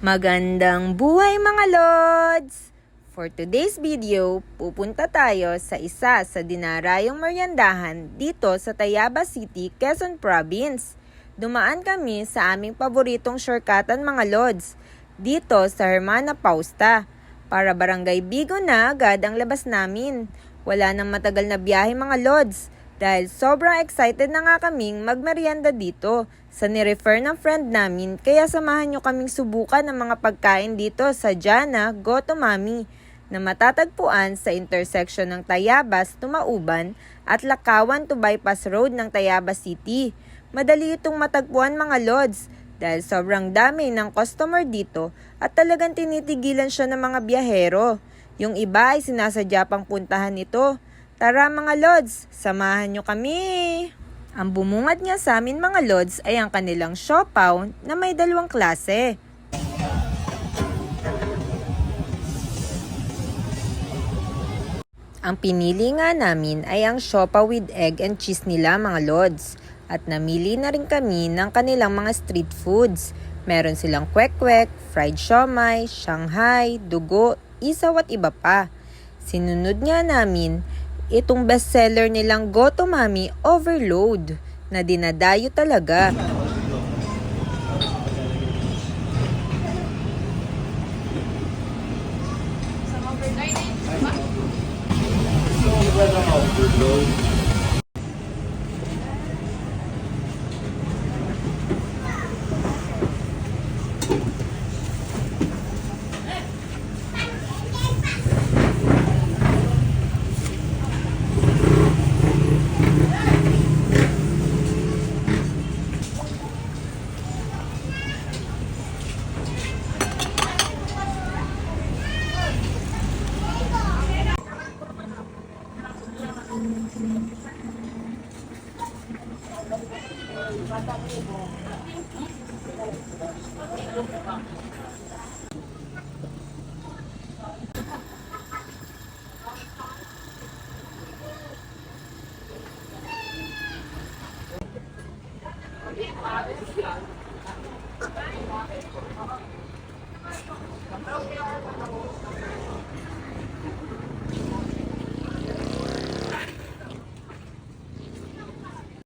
Magandang buhay mga Lods! For today's video, pupunta tayo sa isa sa dinarayong meriendahan dito sa Tayabas City, Quezon Province. Dumaan kami sa aming paboritong shortcutan mga Lods, dito sa Hermana Pausta. Para Barangay Bigo na agad ang labas namin. Wala nang matagal na biyahe mga Lods, dahil sobrang excited na nga kaming magmerienda dito sa nirefer ng friend namin, kaya samahan nyo kaming subukan ng mga pagkain dito sa Jana Goto Mami na matatagpuan sa intersection ng Tayabas, Tumauban at Lakawan to Bypass Road ng Tayabas City. Madali itong matagpuan mga Lods dahil sobrang dami ng customer dito at talagang tinitigilan siya ng mga biyahero. Yung iba ay sinasadya pang puntahan ito. Tara mga Lods, samahan nyo kami! Ang bumungad niya sa amin mga Lods ay ang kanilang siopaw na may dalawang klase. Ang pinili nga namin ay ang siopaw with egg and cheese nila mga Lods. At namili na rin kami ng kanilang mga street foods. Meron silang kwek-kwek, fried siomai, Shanghai, dugo, isaw at iba pa. Sinunod nga namin itong bestseller nilang Goto Mami Overload na dinadayo talaga.